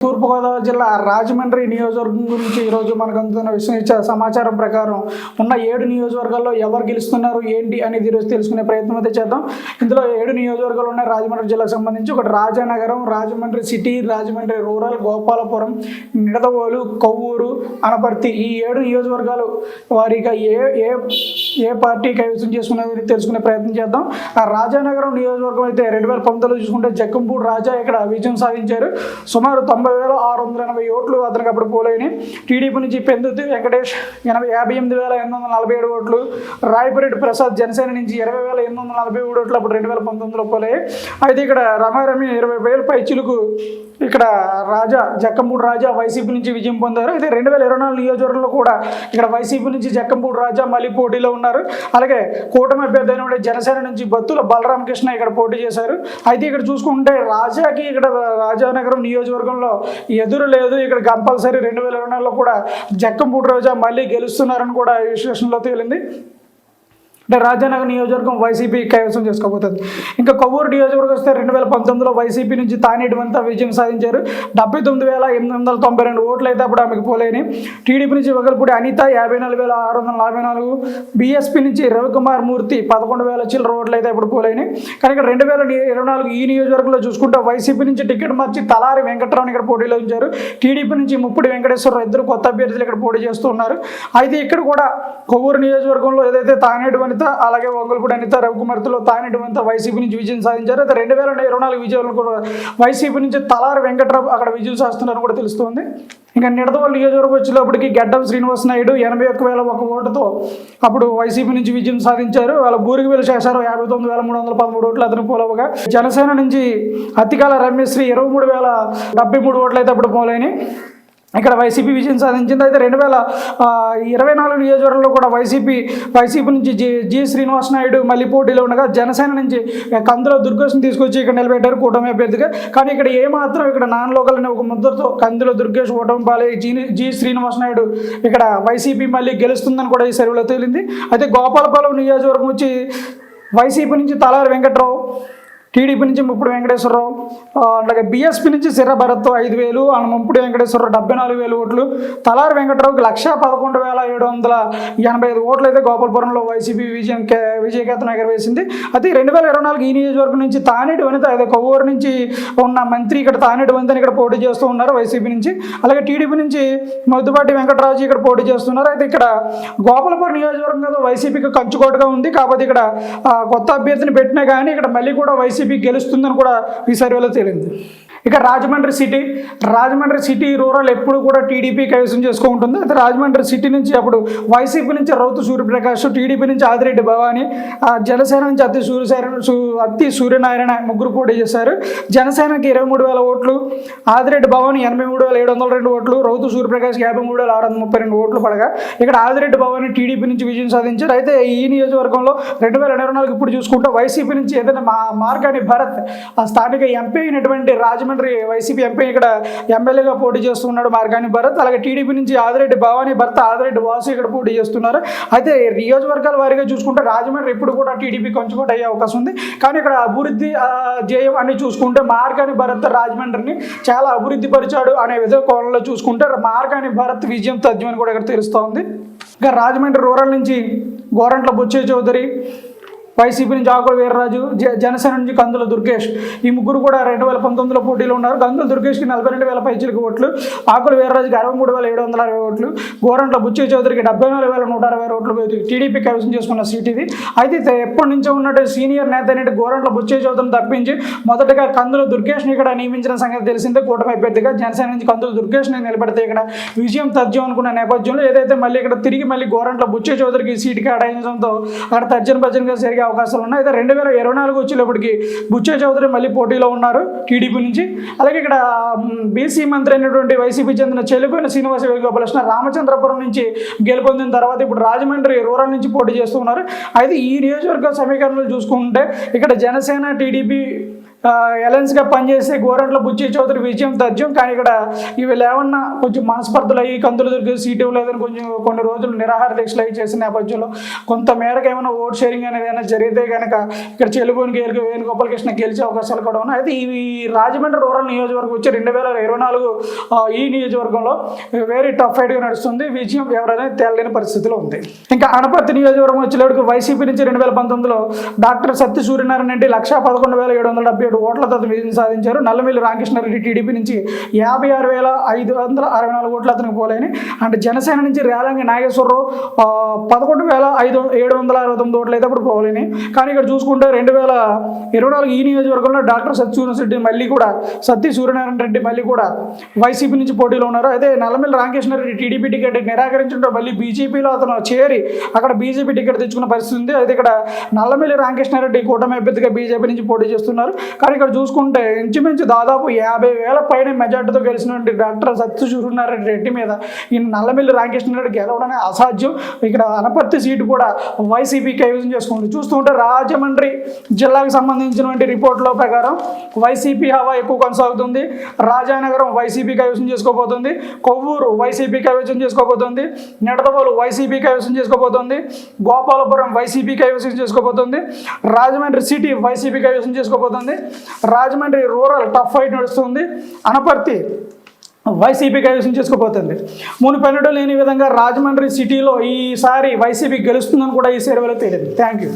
తూర్పుగోదావరి జిల్లా రాజమండ్రి నియోజకవర్గం గురించి ఈరోజు మనకు అందుతున్న విశ్వసించే సమాచారం ప్రకారం ఉన్న 7 నియోజకవర్గాల్లో ఎవరు గెలుస్తున్నారు ఏంటి అనేది ఈరోజు తెలుసుకునే ప్రయత్నం అయితే చేద్దాం. ఇందులో 7 నియోజకవర్గాలు ఉన్నాయి రాజమండ్రి జిల్లాకు సంబంధించి. ఒకటి రాజానగరం, రాజమండ్రి సిటీ, రాజమండ్రి రూరల్, గోపాలపురం, నిడదవోలు, కొవ్వూరు, అనపర్తి. ఈ 7 నియోజకవర్గాలు వారిగా ఏ పార్టీ కైవసం చేసుకునేది తెలుసుకునే ప్రయత్నం చేద్దాం. ఆ రాజానగరం నియోజకవర్గం అయితే 2019లో చూసుకుంటే జక్కంపూడి రాజా ఇక్కడ విజయం సాధించారు. సుమారు 90,680 ఓట్లు అతనికి అప్పుడు పోలైనాయి. టీడీపీ నుంచి పెందుతి వెంకటేష్ 58,847 ఓట్లు, రాయపురెడ్డి ప్రసాద్ జనసేన నుంచి 20,843 ఓట్లు అప్పుడు 2019లో పోలయ్యాయి. అయితే ఇక్కడ రమారమి 20,000 పైచిలకు ఇక్కడ జక్కంపూడి రాజా వైసీపీ నుంచి విజయం పొందారు. అయితే 2024 నియోజకవర్గంలో కూడా ఇక్కడ వైసీపీ నుంచి జక్కంపూడి రాజా మళ్ళీ పోటీలో ఉన్నారు. అలాగే కూటమి అభ్యర్థి అయిన జనసేన నుంచి బత్తుల బలరామకృష్ణ ఇక్కడ పోటీ చేశారు. అయితే ఇక్కడ చూసుకుంటే రాజాకి ఇక్కడ రాజానగరం నియోజకవర్గంలో ఎదురు లేదు. ఇక్కడ కంపల్సరీ 2024లో కూడా జక్కంపూడి రాజా మళ్ళీ గెలుస్తున్నారని కూడా ఈ విశ్లేషణలో తేలింది. అంటే రాజానగర్ నియోజకవర్గం వైసీపీ కైవసం చేసుకోబోతుంది. ఇంకా కొవ్వూరు నియోజకవర్గం వస్తే 2019లో వైసీపీ నుంచి తానేటి వనిత విజయం సాధించారు. 79,892 ఓట్లు అయితే అప్పుడు ఆమెకు పోలేని. టీడీపీ నుంచి వగల్పూడి అనిత 54,644, బీఎస్పీ నుంచి రవికుమార్ మూర్తి 11,000 చిల్లర ఓట్లు అయితే ఇప్పుడు పోలేని. కానీ ఇక్కడ 2024 ఈ నియోజకవర్గంలో చూసుకుంటే వైసీపీ నుంచి టికెట్ మార్చి తలారి వెంకటరావుని ఇక్కడ పోటీలో ఉంచారు. టీడీపీ నుంచి ముప్పుడి వెంకటేశ్వరరావు ఇద్దరు కొత్త అభ్యర్థులు ఇక్కడ పోటీ చేస్తున్నారు. అయితే ఇక్కడ కూడా కొవ్వూరు నియోజకవర్గంలో ఏదైతే తానేటి వనిత అలాగే వంగల్పూడి అనిత రవికుమార్తో తానేటి వనిత వైసీపీ నుంచి విజయం సాధించారు. అయితే 2024 విజయాలను కూడా వైసీపీ నుంచి తలారి వెంకటరావు అక్కడ విజయం సాధిస్తున్నారని కూడా తెలుస్తుంది. ఇంకా నిడదవోలు నియోజకవర్గం వచ్చేటప్పటికి గడ్డం శ్రీనివాస్ నాయుడు 81,001 ఓటుతో అప్పుడు వైసీపీ నుంచి విజయం సాధించారు. వాళ్ళ బూరిగివేలు శేషారావు 59,313 ఓట్లు అతను పోలవగా, జనసేన నుంచి అత్తికాల రమేశ్రీ 23,073 ఓట్లు అయితే అప్పుడు పోలేని ఇక్కడ వైసీపీ విజయం సాధించింది. అయితే 2024 నియోజకవర్గంలో కూడా వైసీపీ నుంచి జి శ్రీనివాస్ నాయుడు మళ్ళీ పోటీలో ఉండగా, జనసేన నుంచి కందుల దుర్గేష్ని తీసుకొచ్చి ఇక్కడ నిలబెట్టారు కూటమి అభ్యర్థిగా. కానీ ఇక్కడ ఏమాత్రం ఇక్కడ నాన్ లోకల్ అనే ఒక ముద్దతో కందుల దుర్గేష్ ఓటమి పాలై జి శ్రీనివాస్ నాయుడు ఇక్కడ వైసీపీ మళ్ళీ గెలుస్తుందని కూడా ఈ సర్వేలో తేలింది. అయితే గోపాలపాలెం నియోజకవర్గం వచ్చి వైసీపీ నుంచి తలారి వెంకట్రావు, టీడీపీ నుంచి ముప్పుడి వెంకటేశ్వరరావు, అలాగే బీఎస్పీ నుంచి సిర్ర భరత్ 5,000, ముప్పుడి వెంకటేశ్వరరావు 74,000 ఓట్లు, తలారి వెంకటరావుకి 1,11,785 ఓట్లు అయితే గోపాలపురంలో వైసీపీ విజయకేతనం ఎగరవేసింది. అయితే 2024 ఈ నియోజకవర్గం నుంచి తానేటి వనిత అదే కొవ్వూరు నుంచి ఉన్న మంత్రి ఇక్కడ తానేటి వనితని ఇక్కడ పోటీ చేస్తూ ఉన్నారు వైసీపీ నుంచి. అలాగే టీడీపీ నుంచి మొద్దుపాటి వెంకటరాజు ఇక్కడ పోటీ చేస్తున్నారు. అయితే ఇక్కడ గోపాలపురం నియోజకవర్గంలో వైసీపీకి కంచుకోటగా ఉంది. కాకపోతే ఇక్కడ కొత్త అభ్యర్థిని పెట్టినా కానీ ఇక్కడ మళ్ళీ కూడా వైసీపీ గెలుస్తుందని కూడా ఈ సర్వేలో తేలింది. ఇక రాజమండ్రి సిటీ రూరల్ ఎప్పుడు కూడా టీడీపీ కైవసం చేసుకుంటుంది. అయితే రాజమండ్రి సిటీ నుంచి అప్పుడు వైసీపీ నుంచి రౌతు సూర్యప్రకాష్, టీడీపీ నుంచి ఆదిరెడ్డి భవానీ, జనసేన నుంచి అత్తి సూర్యనారాయణ ముగ్గురు పోటీ చేశారు. జనసేనకి 23,000 ఓట్లు, ఆదిరెడ్డి భవానీ 83,702 ఓట్లు, రౌతు సూర్యప్రకాష్కి 53,632 ఓట్లు పడగా ఇక్కడ ఆదిరెడ్డి భవానీ టీడీపీ నుంచి విజయం సాధించారు. అయితే ఈ నియోజకవర్గంలో 2024 ఇప్పుడు చూసుకుంటే వైసీపీ నుంచి ఏదైనా మార్గాని భరత్ ఆ స్థానిక ఎంపీ అయినటువంటి రాజమండ్రి వైసీపీ ఎంపీ ఇక్కడ ఎమ్మెల్యేగా పోటీ చేస్తున్నాడు మార్గాని భరత్. అలాగే టీడీపీ నుంచి ఆదిరెడ్డి భవానీ భర్త ఆదిరెడ్డి వాసు ఇక్కడ పోటీ చేస్తున్నారు. అయితే నియోజకవర్గాల వారీగా చూసుకుంటే రాజమండ్రి ఇప్పుడు కూడా టీడీపీ కొంచెం అయ్యే అవకాశం ఉంది. కానీ ఇక్కడ అభివృద్ధి జయం అని చూసుకుంటే మార్గాని భరత్ రాజమండ్రిని చాలా అభివృద్ధి పరిచాడు అనే విధంగా కోణంలో చూసుకుంటే మార్గాని భరత్ విజయం తథ్యమని కూడా ఇక్కడ తెలుస్తూ ఉంది. ఇంకా రాజమండ్రి రూరల్ నుంచి గోరంట్ల బుచ్చయ్య చౌదరి, వైసీపీ నుంచి ఆకుల వీర్రాజు, జనసేన నుంచి కందుల దుర్గేష్, ఈ ముగ్గురు కూడా 2019లో పోటీలో ఉన్నారు. కందుల దుర్గేష్కి 42,000 పైచిలకు ఓట్లు, ఆకుల వీర్రాజుకి 63,760 ఓట్లు, గోరంట్ల బుచ్చయ్య చౌదరికి 74,160 ఓట్లు టీడీపీ కైవసం చేసుకున్న సీట్ ఇది. అయితే ఎప్పటి నుంచో ఉన్నట్టు సీనియర్ నేత అనేటి గోరంట్ల బుచ్చయ్య చౌదరిని తప్పించి మొదటగా కందుల దుర్గేష్ని ఇక్కడ నియమించిన సంగతి తెలిసిందే. కూటమి అభ్యర్థిగా జనసేన నుంచి కందుల దుర్గేష్ని నిలబెడితే ఇక్కడ విజయం తథ్యం అనుకున్న నేపథ్యంలో ఏదైతే మళ్ళీ ఇక్కడ తిరిగి గోరంట్ల బుచ్చయ్య చౌదరికి సీటు కేటాయించడంతో అక్కడ తర్జనభర్జనగా జరిగే అవకాశాలు ఉన్నాయి. అయితే 2024 వచ్చేటప్పటికి బుచ్చయ్య చౌదరి మళ్ళీ పోటీలో ఉన్నారు టీడీపీ నుంచి. అలాగే ఇక్కడ బీసీ మంత్రి అయినటువంటి వైసీపీ చెందిన చెల్లిపోయిన శ్రీనివాస వేణుగోపాలకృష్ణ రామచంద్రపురం నుంచి గెలుపొందిన తర్వాత ఇప్పుడు రాజమండ్రి రూరల్ నుంచి పోటీ చేస్తున్నారు. అయితే ఈ నియోజకవర్గ సమీకరణలు చూసుకుంటే ఇక్కడ జనసేన టీడీపీ ఎలయన్స్గా పనిచేసి గోరంట్ల బుచ్చి చౌదరి విజయం తథ్యం. కానీ ఇక్కడ ఇవి లేవన్నా కొంచెం మనస్పర్ధలు అయ్యి కందులు దొరికి సీటు ఇవ్వలేదని కొన్ని రోజులు నిరాహార దీక్షలు అవి చేసిన నేపథ్యంలో కొంత మేరకు ఏమైనా ఓట్ షేరింగ్ అనేది ఏమైనా జరిగితే కనుక ఇక్కడ చెలుగుని వేణుగోపాలకృష్ణ గెలిచే అవకాశాలు కూడా ఉన్నాయి. అయితే ఇవి రాజమండ్రి రూరల్ నియోజకవర్గం వచ్చి 2024 ఈ నియోజకవర్గంలో వెరీ టఫ్ ఫైట్గా నడుస్తుంది. విజయం ఎవరైనా తేలలేని పరిస్థితిలో ఉంది. ఇంకా అనపర్తి నియోజకవర్గం వచ్చేటప్పుడు వైసీపీ నుంచి 2019లో డాక్టర్ సత్య సూర్యనారాయణ రెడ్డి 1,11,777 ఓట్లతో విజయం సాధించారు. నల్లమిల్లి రామకృష్ణారెడ్డి టీడీపీ నుంచి 56,564 ఓట్లు అతనికి పోలేని. అంటే జనసేన నుంచి రేలంగి నాగేశ్వరరావు 11,769 ఓట్లు అయితే అప్పుడు పోలేని. కానీ ఇక్కడ చూసుకుంటే 2024 ఈ నియోజకవర్గంలో డాక్టర్ సత్య సూర్యనారాయణ రెడ్డి మళ్ళీ కూడా వైసీపీ నుంచి పోటీలో ఉన్నారు. అయితే నల్లమిల్లి రామకృష్ణారెడ్డి టీడీపీ టికెట్ నిరాకరించడం మళ్ళీ బీజేపీలో అతను చేరి అక్కడ బీజేపీ టికెట్ తెచ్చుకున్న పరిస్థితి ఉంది. అయితే ఇక్కడ నల్లమిల్లి రామకృష్ణారెడ్డి కూటమి అభ్యర్థిగా బీజేపీ నుంచి పోటీ చేస్తున్నారు. కానీ ఇక్కడ చూసుకుంటే ఇంచుమించు దాదాపు 50,000 పైన మెజార్టీతో గెలిచినటువంటి డాక్టర్ సత్య సూర్యనారాయణ రెడ్డి మీద ఈ నల్లమిల్లి రామకృష్ణారెడ్డి గెలవడమే అసాధ్యం. ఇక్కడ అనపర్తి సీటు కూడా వైసీపీ కైవసం చేసుకుంటుంది. చూస్తుంటే రాజమండ్రి జిల్లాకు సంబంధించినటువంటి రిపోర్టుల ప్రకారం వైసీపీ హవా ఎక్కువ కొనసాగుతుంది. రాజానగరం వైసీపీ కైవసం చేసుకోబోతుంది. కొవ్వూరు వైసీపీ కైవసం చేసుకోబోతుంది. నిడదవోలు వైసీపీ కైవసం చేసుకోబోతుంది. గోపాలపురం వైసీపీ కైవసం చేసుకోబోతుంది. రాజమండ్రి సిటీ వైసీపీ కైవసం చేసుకోబోతుంది. రాజమండ్రి రూరల్ టఫ్ ఫైట్ నడుస్తుంది. అనపర్తి వైసీపీ కైవసం చేసుకోబోతుంది. మునుపెన్నడూ లేని విధంగా రాజమండ్రి సిటీలో ఈసారి వైసీపీ గెలుస్తుందని కూడా ఈ సర్వేలో తేలింది. Thank you.